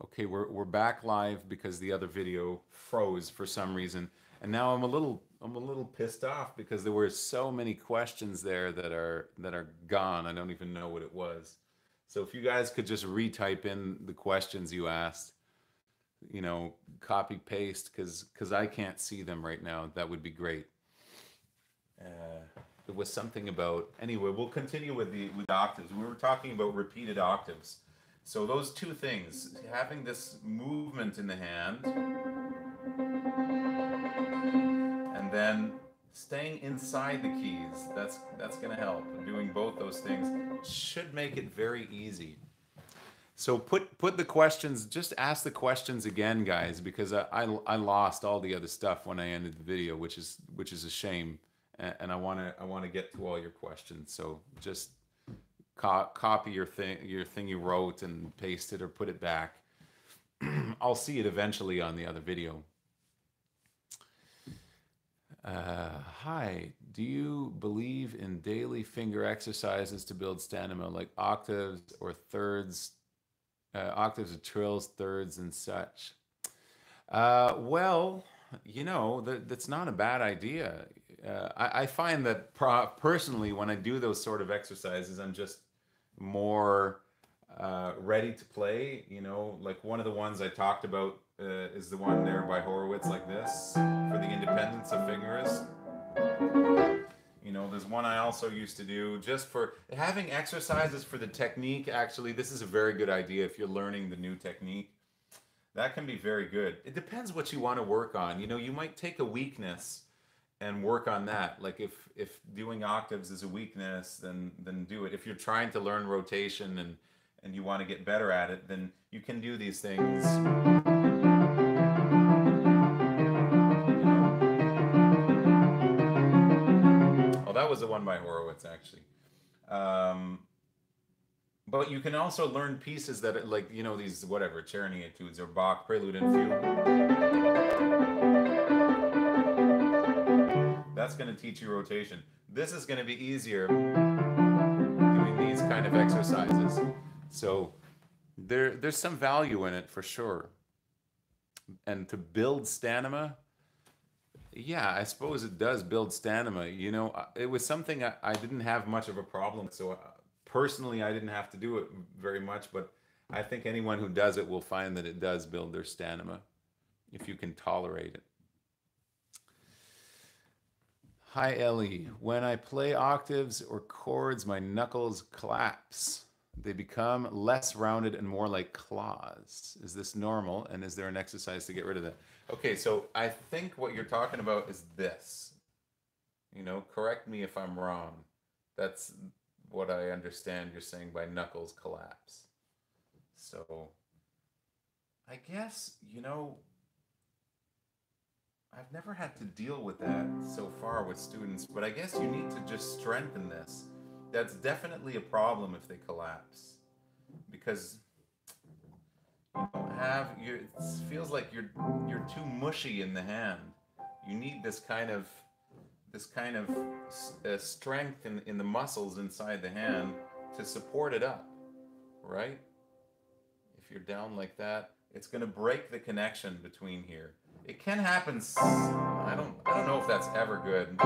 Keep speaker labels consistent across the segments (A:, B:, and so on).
A: Okay, we're back live because the other video froze for some reason, and now I'm a little pissed off because there were so many questions there that are gone. I don't even know what it was. So if you guys could just retype in the questions you asked, you know, copy paste because I can't see them right now. That would be great. It was something about anyway. We'll continue with the octaves. We were talking about repeated octaves. So those two things, having this movement in the hand, and then staying inside the keys. That's going to help. Doing both those things should make it very easy. So put the questions. Just ask the questions again, guys, because I lost all the other stuff when I ended the video, which is a shame. And I want to get to all your questions. So just copy your thing you wrote and paste it or put it back. I'll see it eventually on the other video. Hi, do you believe in daily finger exercises to build stamina, like octaves or thirds, octaves or trills, thirds, and such? Well, you know, that's not a bad idea. I find that personally, when I do those sort of exercises, I'm just more ready to play. You know, like one of the ones I talked about is the one there by Horowitz, like this, for the independence of fingers. You know, there's one I also used to do just for having exercises for the technique. Actually, this is a very good idea if you're learning the new technique. That can be very good. It depends what you want to work on. You know, you might take a weakness and work on that. Like if doing octaves is a weakness, then do it. If you're trying to learn rotation and you want to get better at it, then you can do these things. Oh, that was the one by Horowitz, actually. Um, but you can also learn pieces that are like, you know, these whatever Czerny etudes or Bach Prelude and Fugue. That's going to teach you rotation. This is going to be easier doing these kind of exercises. So there's some value in it for sure. And to build stamina, yeah, I suppose it does build stamina. You know, it was something I didn't have much of a problem. So personally, I didn't have to do it very much, but I think anyone who does it will find that it does build their stamina if you can tolerate it. Hi, Ellie. When I play octaves or chords, my knuckles collapse. They become less rounded and more like claws. Is this normal? And is there an exercise to get rid of that? Okay, so I think what you're talking about is this. You know, correct me if I'm wrong. That's what I understand you're saying by knuckles collapse. So I guess, you know, I've never had to deal with that so far with students, but I guess you need to just strengthen this. That's definitely a problem if they collapse, because you don't have it feels like you're too mushy in the hand. You need this kind of strength in the muscles inside the hand to support it up, right? If you're down like that, it's going to break the connection between here. It can happen. I don't know if that's ever good.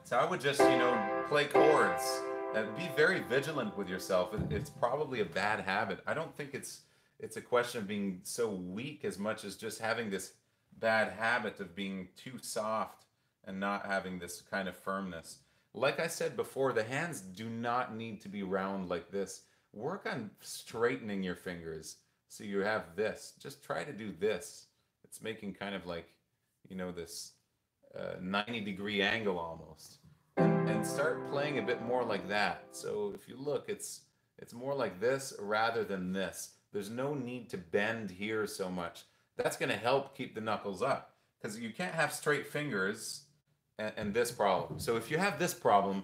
A: So I would just, you know, play chords and be very vigilant with yourself. It's probably a bad habit. I don't think it's a question of being so weak as much as just having this bad habit of being too soft and not having this kind of firmness. Like I said before, the hands do not need to be round like this. Work on straightening your fingers so you have this. Just try to do this. It's making kind of like, you know, this 90-degree angle almost. And start playing a bit more like that. So if you look, it's more like this rather than this. There's no need to bend here so much. That's going to help keep the knuckles up, because you can't have straight fingers and this problem. So if you have this problem,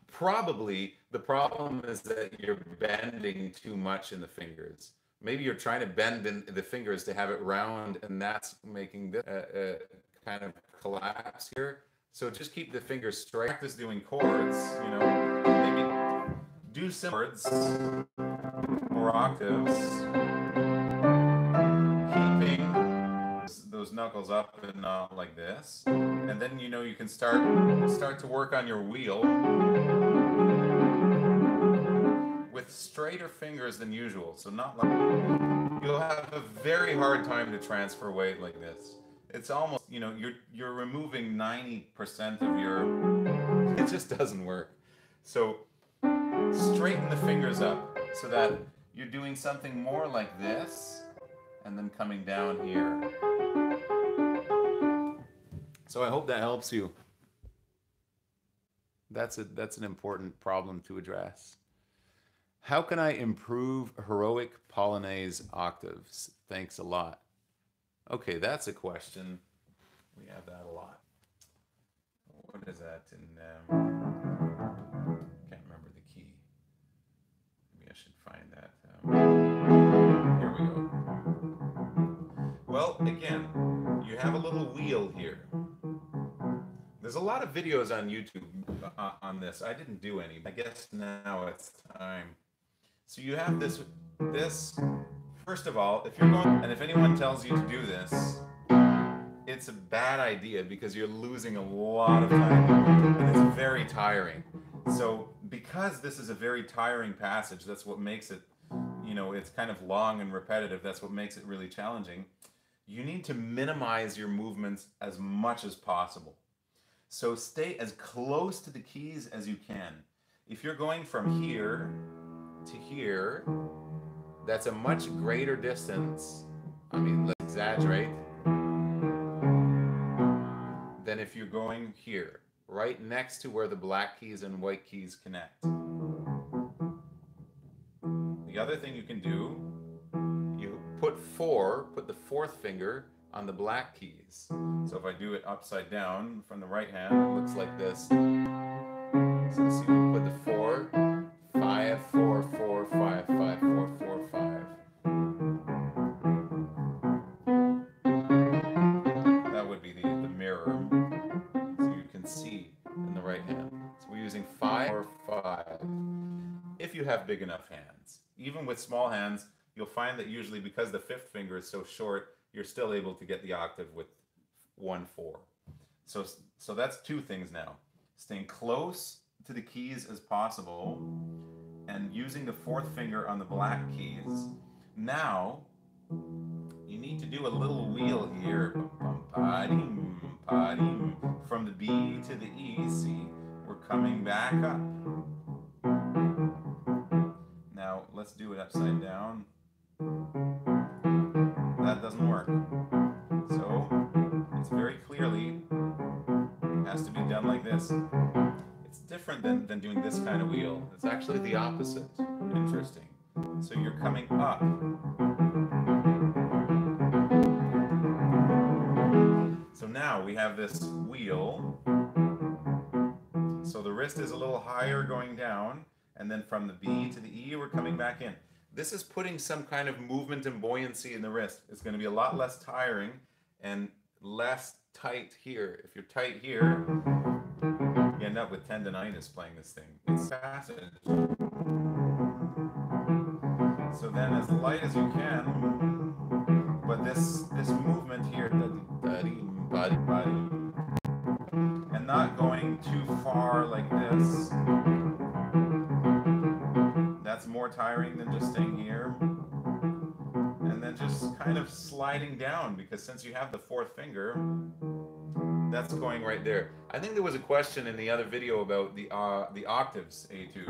A: probably the problem is that you're bending too much in the fingers. Maybe you're trying to bend in the fingers to have it round, and that's making this kind of collapse here. So just keep the fingers straight. Practice doing chords, you know, maybe do some chords or 4 octaves, keeping those knuckles up and not like this. And then you know you can start to work on your wheel with straighter fingers than usual. So not like you'll have a very hard time to transfer weight like this. It's almost, you know, you're removing 90% of your, it just doesn't work. So straighten the fingers up so that you're doing something more like this and then coming down here. So I hope that helps you. That's an important problem to address. How can I improve heroic Polonaise octaves? Thanks a lot. Okay, that's a question. We have that a lot. What is that in, can't remember the key. Maybe I should find that. Here we go. Well, again, you have a little wheel here. There's a lot of videos on YouTube on this. I didn't do any. I guess now it's time. So you have this, first of all, if you're going, and if anyone tells you to do this, it's a bad idea because you're losing a lot of time and it's very tiring. So because this is a very tiring passage, that's what makes it, you know, it's kind of long and repetitive. That's what makes it really challenging. You need to minimize your movements as much as possible. So stay as close to the keys as you can. If you're going from here to here, that's a much greater distance. I mean, let's exaggerate. Than if you're going here, right next to where the black keys and white keys connect. The other thing you can do, you put the fourth finger on the black keys. So if I do it upside down from the right hand, it looks like this. So see, we put the 4, 5, 4, 4, 5, 5, 4, 4, 5. That would be the mirror. So you can see in the right hand. So we're using 5 or 5. If you have big enough hands. Even with small hands, you'll find that usually because the fifth finger is so short, you're still able to get the octave with 1, 4. So that's two things now. Staying close to the keys as possible and using the fourth finger on the black keys. Now, you need to do a little wheel here. From the B to the E, see? We're coming back up. Now, let's do it upside down. That doesn't work. So, it's very clearly, it has to be done like this. It's different than doing this kind of wheel. It's actually the opposite. Interesting. So you're coming up. So now we have this wheel. So the wrist is a little higher going down, and then from the B to the E, we're coming back in. This is putting some kind of movement and buoyancy in the wrist. It's going to be a lot less tiring and less tight here. If you're tight here, you end up with tendonitis playing this thing. It's passage. So then as light as you can, but this movement here, and not going too far like this. That's more tiring than just staying here. And then just kind of sliding down, because since you have the fourth finger, that's going right there. I think there was a question in the other video about the octaves etude.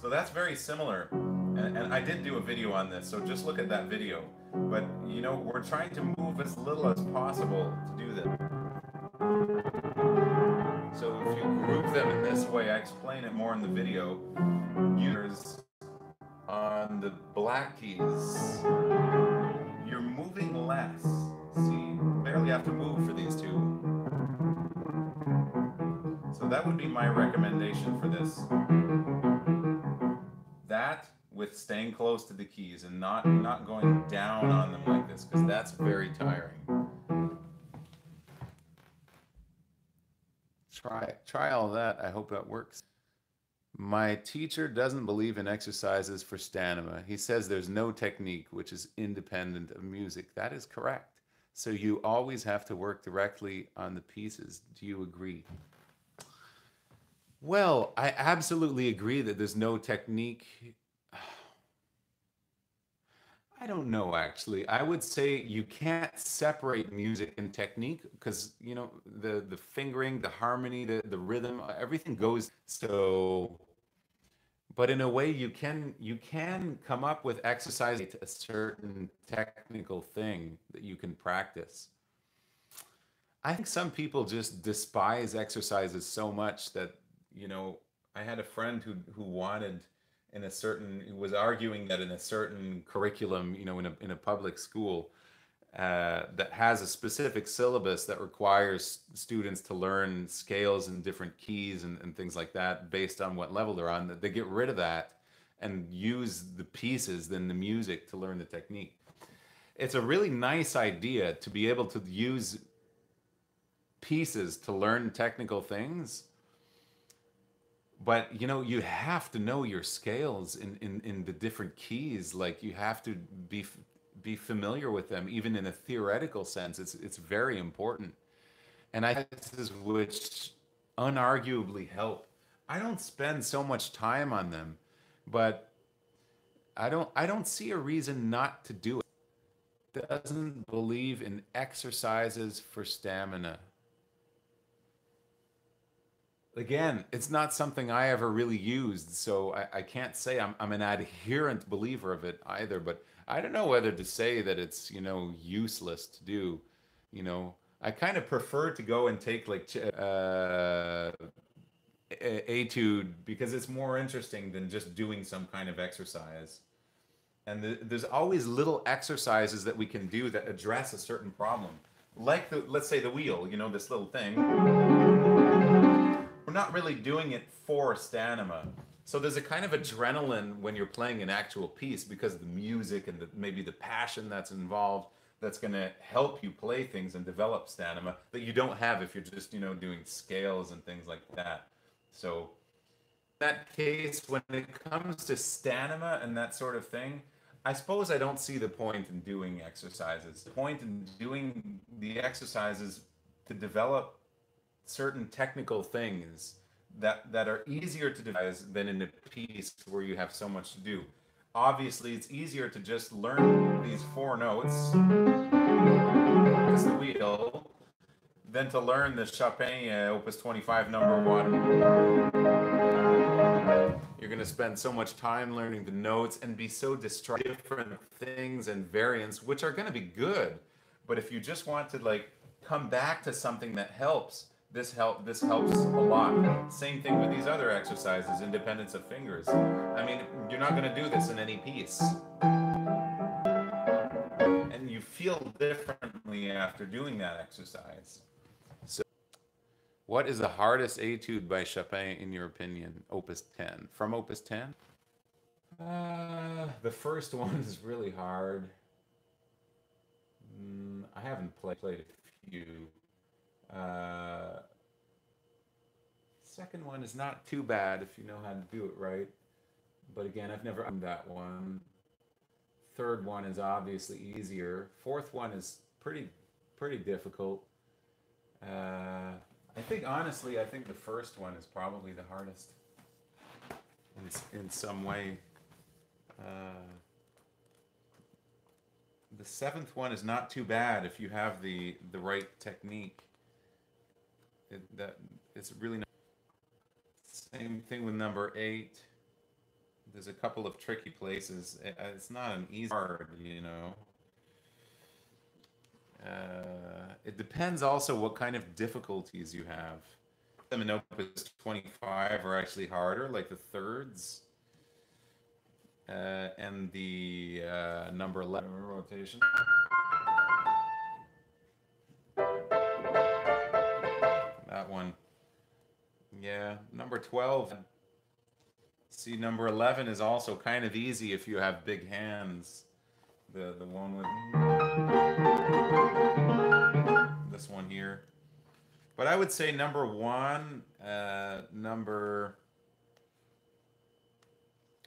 A: So that's very similar. And I did do a video on this, so just look at that video. But, you know, we're trying to move as little as possible to do this. So if you group them in this way, I explain it more in the video. Users on the black keys, you're moving less. See, barely have to move for these two. So that would be my recommendation for this. That with staying close to the keys and not going down on them like this, because that's very tiring. Try all that. I hope that works. My teacher doesn't believe in exercises for stamina. He says there's no technique which is independent of music. That is correct. So you always have to work directly on the pieces. Do you agree? Well, I absolutely agree that there's no technique. I don't know, actually. I would say you can't separate music and technique because, the fingering, the harmony, the rhythm, everything goes. So, but in a way, you can come up with exercises a certain technical thing that you can practice. I think some people just despise exercises so much that, you know, I had a friend who wanted who was arguing that in a certain curriculum, in a public school, that has a specific syllabus that requires students to learn scales and different keys and things like that based on what level they're on, that they get rid of that and use the pieces than the music to learn the technique. It's a really nice idea to be able to use pieces to learn technical things, but you have to know your scales in the different keys. Like, you have to be familiar with them even in a theoretical sense. It's very important, and I think this is which unarguably help. I don't spend so much time on them, but I don't see a reason not to do it. Doesn't believe in exercises for stamina. Again, it's not something I ever really used, so I can't say I'm an adherent believer of it either. But I don't know whether to say that it's, useless to do. I kind of prefer to go and take like etude because it's more interesting than just doing some kind of exercise. And there's always little exercises that we can do that address a certain problem. Like let's say the wheel, this little thing. We're not really doing it for stamina. So there's a kind of adrenaline when you're playing an actual piece because of the music and maybe the passion that's involved, that's going to help you play things and develop stamina that you don't have if you're just, doing scales and things like that. So in that case, when it comes to stamina and that sort of thing, I suppose I don't see the point in doing exercises. The point in doing the exercises to develop certain technical things that are easier to devise than in a piece where you have so much to do. Obviously, it's easier to just learn these four notes, as the wheel, than to learn the Chopin Opus 25 number one. You're going to spend so much time learning the notes and be so distracted by different things and variants, which are going to be good. But if you just want to like come back to something that helps, this helps a lot. Same thing with these other exercises, independence of fingers. I mean, you're not going to do this in any piece, and you feel differently after doing that exercise. So, what is the hardest etude by Chopin in your opinion? Opus 10. From Opus 10? The first one is really hard. I haven't played a few. Uh, Second one is not too bad if you know how to do it right. But again, I've never done that one. Third one is obviously easier. Fourth one is pretty difficult. I think honestly, I think the first one is probably the hardest in some way. Uh, the seventh one is not too bad if you have the right technique. That it's really not. Same thing with number 8. There's a couple of tricky places. It's not an easy hard, It depends also what kind of difficulties you have. Some in Opus 25 are actually harder, like the thirds, and the number 11 rotation. That one. Yeah, number 12. See, number 11 is also kind of easy if you have big hands. The one with this one here. But I would say number 1, number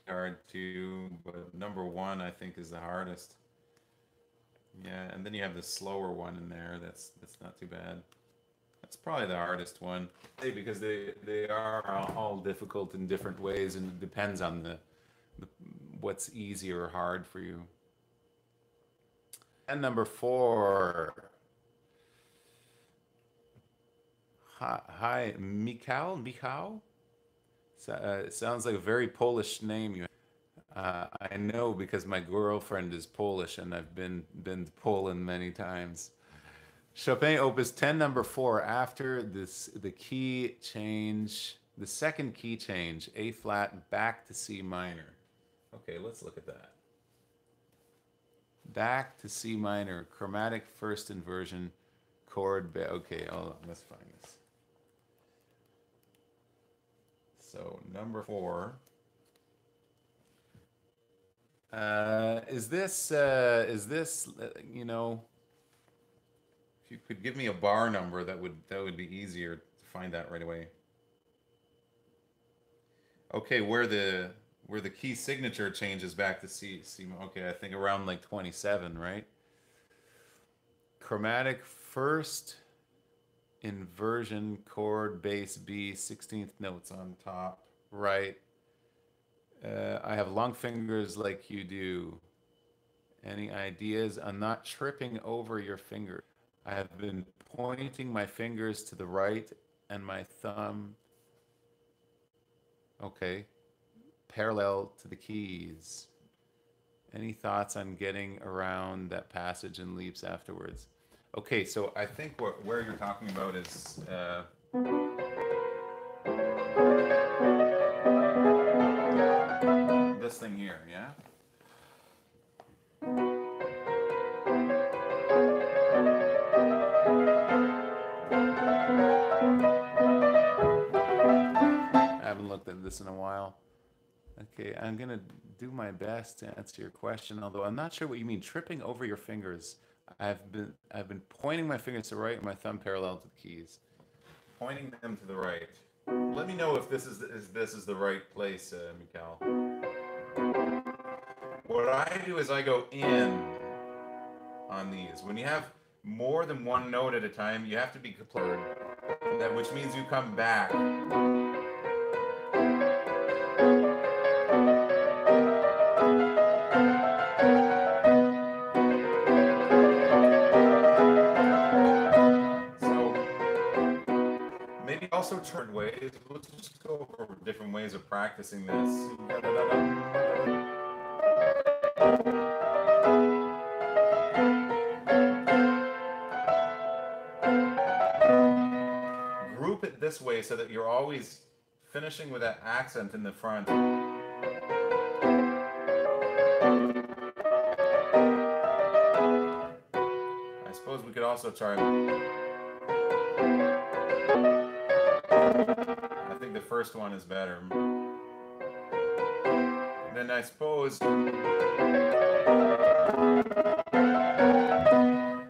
A: hard too, but number one I think is the hardest. Yeah, and then you have the slower one in there. That's not too bad. That's probably the hardest one. Because they are all difficult in different ways, and it depends on the what's easy or hard for you. And number four. Hi, Michał. Michał. It sounds like a very Polish name. I know because my girlfriend is Polish, and I've been to Poland many times. Chopin Opus 10, number 4. After this, the key change, the second key change, A flat back to C minor. Okay, let's look at that. Back to C minor, chromatic first inversion, chord. Okay, hold on, let's find this. So number 4. Is this you know? If you could give me a bar number, that would be easier to find that right away. Okay, where the key signature changes back to C. Okay, I think around like 27, right? Chromatic first inversion chord bass B, 16th notes on top, right? I have long fingers like you do. Any ideas on not tripping over your finger? I have been pointing my fingers to the right and my thumb, okay, parallel to the keys. Any thoughts on getting around that passage and leaps afterwards? Okay, so I think where you're talking about is this thing here, yeah? I haven't looked at this in a while. Okay, I'm gonna do my best to answer your question, although I'm not sure what you mean. Tripping over your fingers. I've been pointing my fingers to the right and my thumb parallel to the keys. Pointing them to the right. Let me know if this is the right place, Michał. What I do is I go in on these. When you have more than one note at a time, you have to be prepared. Which means you come back. Also different ways. Let's just go over different ways of practicing this. Group it this way so that you're always finishing with that accent in the front. I suppose we could also try. I think the first one is better. Then I suppose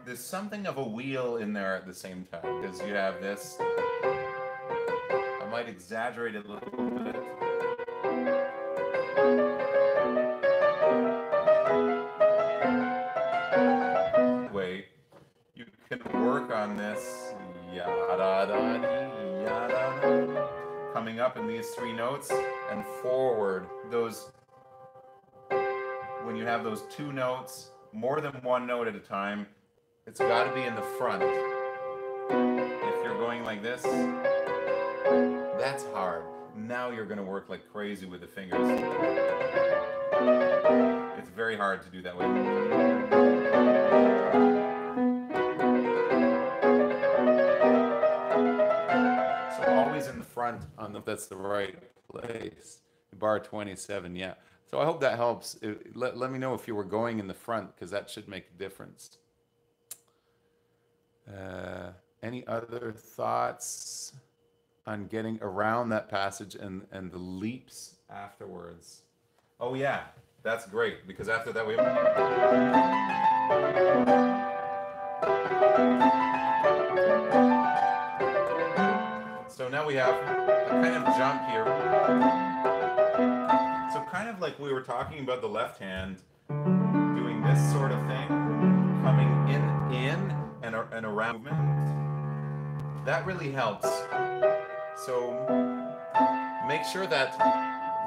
A: there's something of a wheel in there at the same time, because you have this. I might exaggerate it a little bit. Wait, you can work on this. Coming up in these 3 notes and forward. Those, when you have those 2 notes, more than 1 note at a time, it's got to be in the front. If you're going like this, that's hard. Now you're going to work like crazy with the fingers. It's very hard to do that way. In the front, on if that's the right place. Bar 27, yeah. So I hope that helps. Let me know if you were going in the front, because that should make a difference. Any other thoughts on getting around that passage and the leaps afterwards? Oh yeah, that's great, because after that we So now we have a kind of jump here. So kind of like like we were talking about the left hand doing this sort of thing, coming in and around movement, that really helps. So make sure that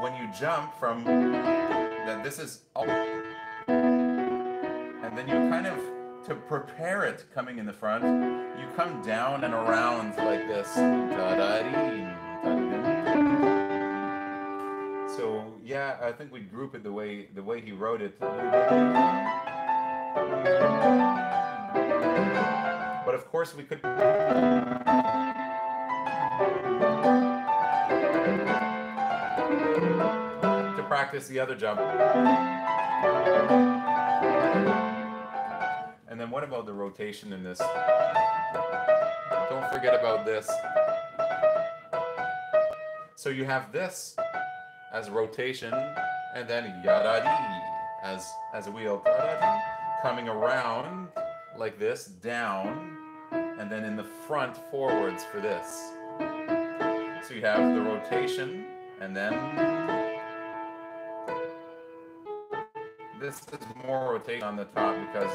A: when you jump from that this is all, and then you kind of, to prepare it coming in the front, you come down and around like this. So yeah, I think we group it the way he wrote it. But of course we could to practice the other jump. And then what about the rotation in this? Don't forget about this. So you have this as rotation, and then yada-dee as a wheel, coming around like this, down, and then in the front forwards for this. So you have the rotation, and then this is more rotation on the top because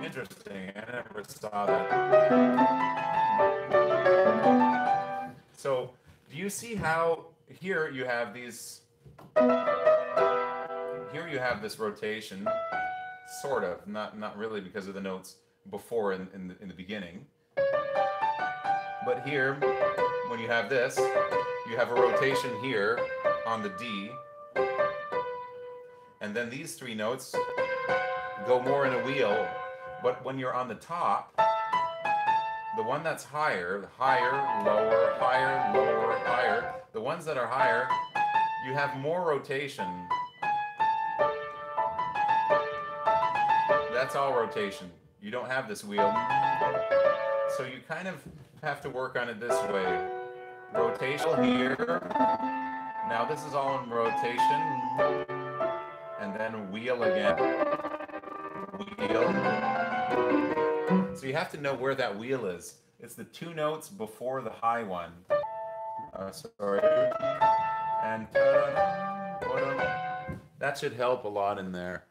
A: interesting, I never saw that. So do you see how here you have these, here you have this rotation, sort of, not really because of the notes before in the beginning. But here, when you have this, you have a rotation here on the D, and then these three notes go more in a wheel. But when you're on the top, the one that's higher, higher, lower, higher, lower, higher, the ones that are higher, you have more rotation. That's all rotation. You don't have this wheel. So you kind of have to work on it this way. Rotation here. Now this is all in rotation. And then wheel again. Wheel. So you have to know where that wheel is. It's the two notes before the high one. Sorry. And that should help a lot in there.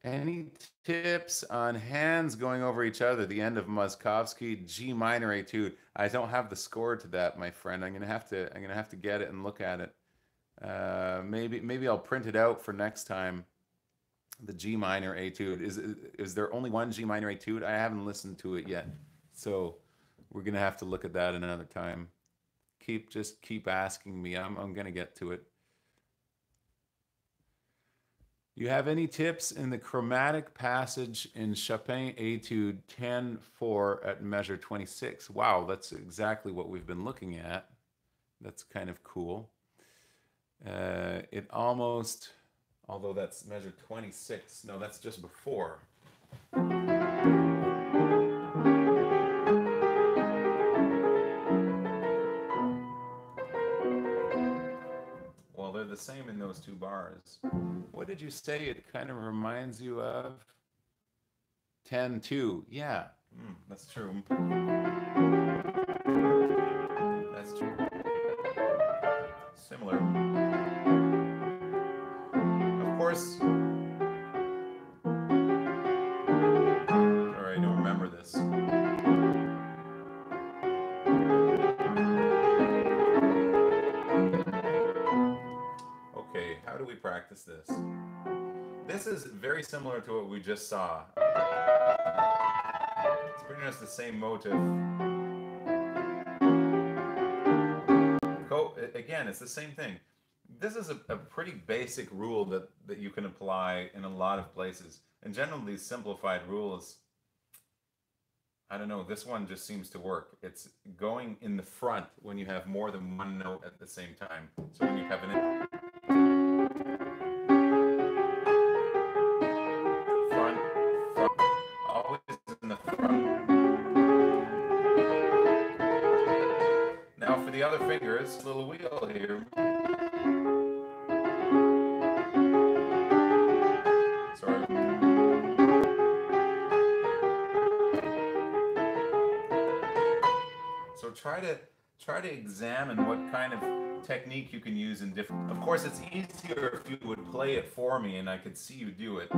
A: Any tips on hands going over each other? The end of Massicotte G minor etude. I don't have the score to that, my friend. I'm gonna have to get it and look at it. Maybe I'll print it out for next time. The G minor etude. Is there only one G minor etude? I haven't listened to it yet, so we're gonna have to look at that another time. Just keep asking me. I'm gonna get to it. You have any tips in the chromatic passage in Chopin Etude 10-4 at measure 26? Wow, that's exactly what we've been looking at. That's kind of cool. It almost, although that's measure 26, no, that's just before. Well, they're the same in those two bars. What did you say it kind of reminds you of? 10-2. Yeah, that's true. That's true. Similar. Of course. Sorry, I don't remember this. Okay, how do we practice this? This is very similar to what we just saw. It's pretty much the same motive. Again, it's the same thing. This is a pretty basic rule that you can apply in a lot of places. In general, these simplified rules, I don't know, this one just seems to work. It's going in the front when you have more than one note at the same time. So when you have an front, always in the front. Now for the other fingers, little wheel here. Sorry. So try to try to examine what kind of technique you can use in different. Of course, it's easier if you would play it for me and I could see you do it.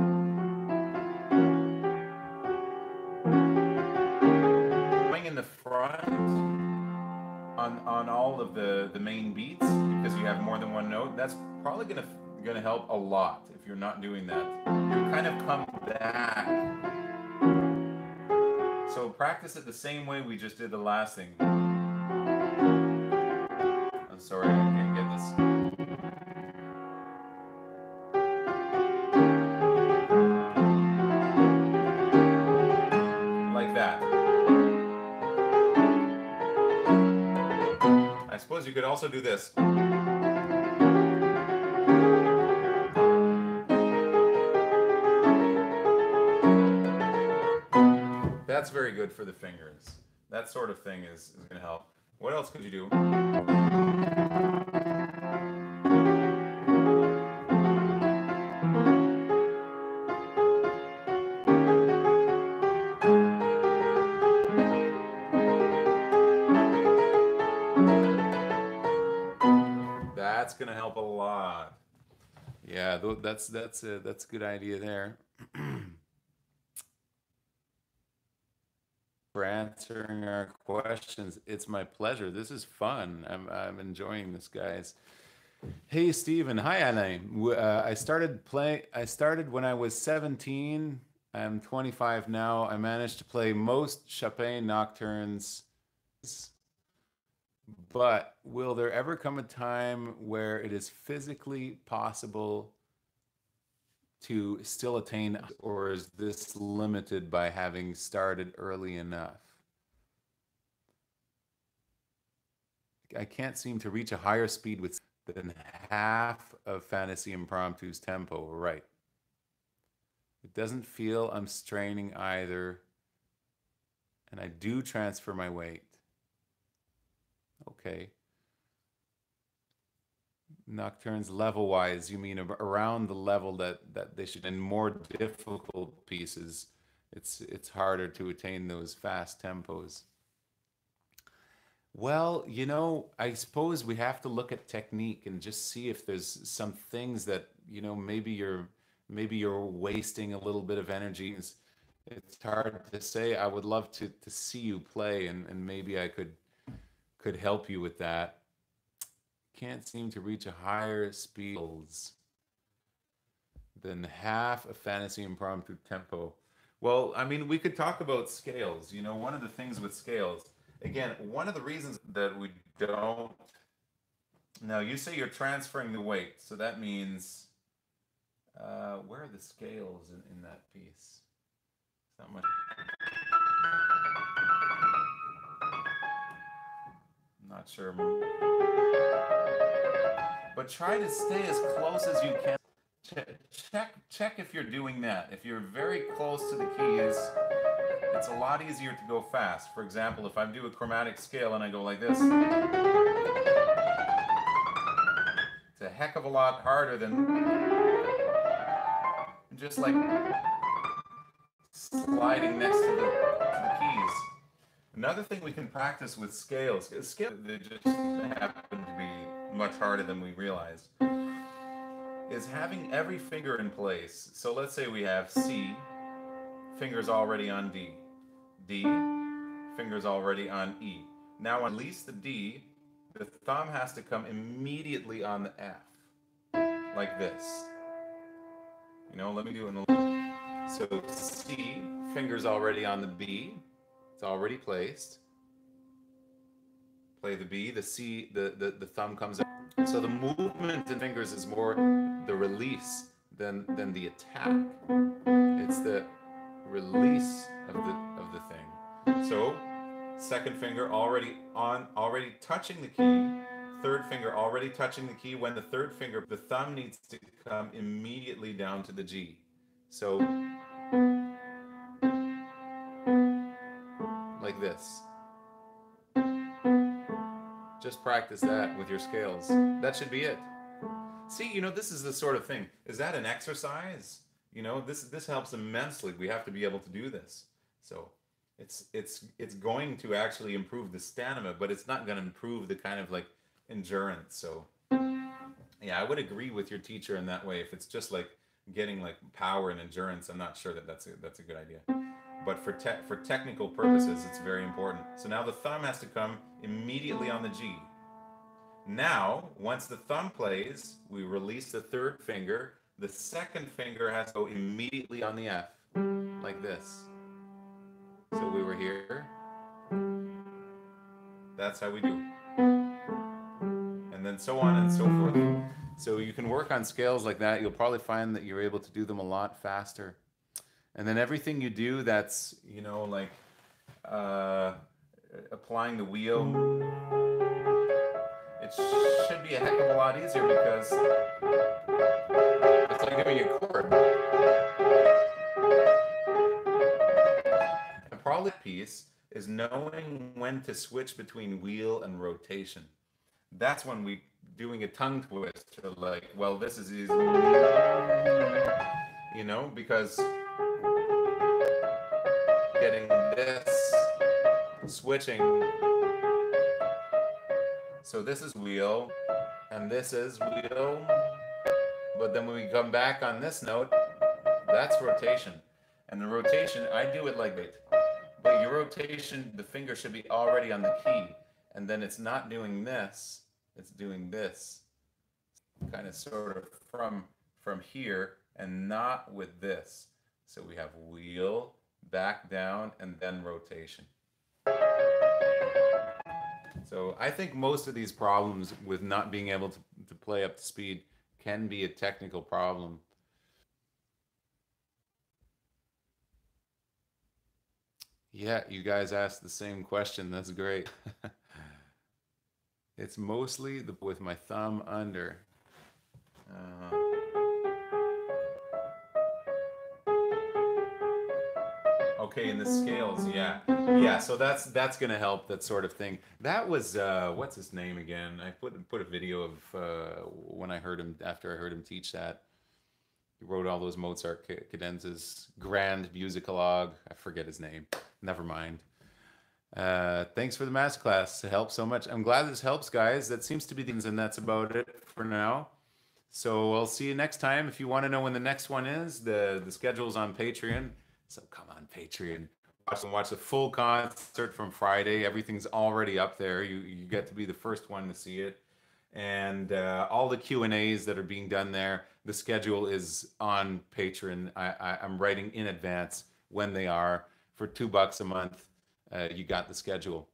A: Going in the front on all of the main beats because you have more than one note. That's probably gonna help a lot if you're not doing that. You kind of come back. So practice it the same way we just did the last thing. I'm sorry, I can't get this. Like that. I suppose you could also do this. That's very good for the fingers. That sort of thing is going to help. What else could you do? That's going to help a lot. Yeah, that's a good idea there. For answering our questions. It's my pleasure. This is fun. I'm enjoying this, guys. Hey, Stephen. Hi, Alain. I started when I was 17. I'm 25 now. I managed to play most Chopin nocturnes. But will there ever come a time where it is physically possible to still attain, or is this limited by having started early enough? I can't seem to reach a higher speed with than half of Fantasy Impromptu's tempo. Right. It doesn't feel I'm straining either, and I do transfer my weight. Okay. Nocturnes level-wise, you mean around the level that they should. In more difficult pieces, it's harder to attain those fast tempos. Well, you know, I suppose we have to look at technique and just see if there's some things that, you know, maybe you're wasting a little bit of energy. It's hard to say. I would love to see you play, and maybe I could help you with that. Can't seem to reach a higher speeds than half a Fantasy Impromptu tempo. Well, I mean, we could talk about scales. You know, one of the things with scales, again, one of the reasons that we don't. Now, you say you're transferring the weight, so that means where are the scales in that piece? It's not much. I'm not sure. But try to stay as close as you can. Check if you're doing that. If you're very close to the keys, it's a lot easier to go fast. For example, if I do a chromatic scale and I go like this, it's a heck of a lot harder than just like sliding next to the keys. Another thing we can practice with scales, they just happen to be much harder than we realize, is having every finger in place. So let's say we have C, fingers already on D, D, fingers already on E. Now on release the D, the thumb has to come immediately on the F, like this. You know, let me do it in the... So C, fingers already on the B, it's already placed. Play the B, the C, the thumb comes out. So the movement in fingers is more the release than the attack. It's the release of the thing. So second finger already touching the key. Third finger already touching the key. When the third finger, the thumb needs to come immediately down to the G. So like this. Just practice that with your scales. That should be it. See, you know, this is the sort of thing. Is that an exercise? You know, this helps immensely. We have to be able to do this. So it's going to actually improve the stamina, but it's not going to improve the kind of like endurance. So yeah, I would agree with your teacher in that way. If it's just like getting like power and endurance, I'm not sure that that's a good idea. But for technical purposes, it's very important. So now the thumb has to come immediately on the G. Now, once the thumb plays, we release the third finger. The second finger has to go immediately on the F, like this. So we were here. That's how we do. And then so on and so forth. So you can work on scales like that. You'll probably find that you're able to do them a lot faster. And then everything you do that's, you know, like uh, applying the wheel, it should be a heck of a lot easier because it's like doing a chord. And probably piece is knowing when to switch between wheel and rotation. That's when we doing a tongue twist or like, well, this is easy, you know, because getting this switching. So this is wheel and this is wheel. But then when we come back on this note, that's rotation. And the rotation, I do it like that. But your rotation, the finger should be already on the key. And then it's not doing this, it's doing this. Kind of sort of from here and not with this. So we have wheel, back down, and then rotation. So I think most of these problems with not being able to play up to speed can be a technical problem. Yeah, you guys asked the same question. That's great. It's mostly with my thumb under. Uh, okay, in the scales, yeah, yeah. So that's gonna help. That sort of thing. That was what's his name again? I put a video of when I heard him after I heard him teach that. He wrote all those Mozart cadenzas, Grand Musicologue. I forget his name. Never mind. Thanks for the masterclass. It helped so much. I'm glad this helps, guys. That seems to be the and that's about it for now. So I'll see you next time. If you want to know when the next one is, the schedule's on Patreon. So come on, Patreon. Watch the full concert from Friday. Everything's already up there. You get to be the first one to see it. And all the Q&As that are being done there, the schedule is on Patreon. I'm writing in advance when they are. For $2 a month, you got the schedule.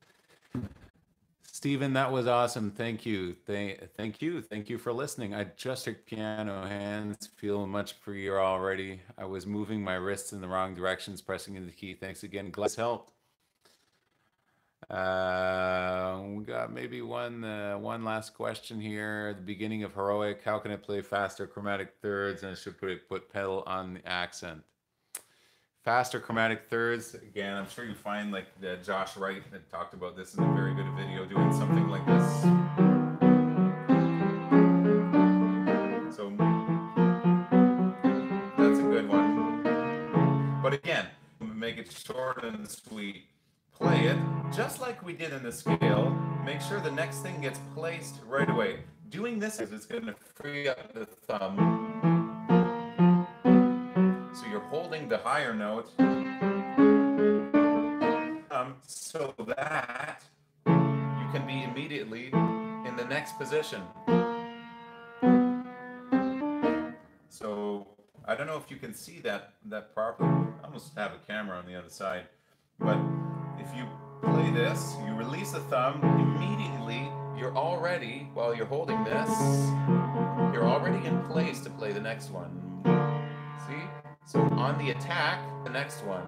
A: Stephen, that was awesome. Thank you. Thank you. Thank you for listening. I just heard piano hands, feel much freer already. I was moving my wrists in the wrong directions, pressing into the key. Thanks again. Glad this helped. We got maybe one last question here. At the beginning of heroic, how can I play faster chromatic thirds? And I should put pedal on the accent. Faster chromatic thirds. Again, I'm sure you find like Josh Wright had talked about this in a very good video, doing something like this. So that's a good one. But again, make it short and sweet. Play it just like we did in the scale. Make sure the next thing gets placed right away. Doing this is going to free up the thumb. So you're holding the higher note so that you can be immediately in the next position. So I don't know if you can see that properly. I almost have a camera on the other side. But if you play this, you release the thumb, immediately you're already, while you're holding this, you're already in place to play the next one. See? So on the attack, the next one.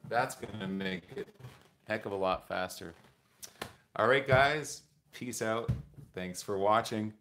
A: That's going to make it a heck of a lot faster. All right, guys, peace out. Thanks for watching.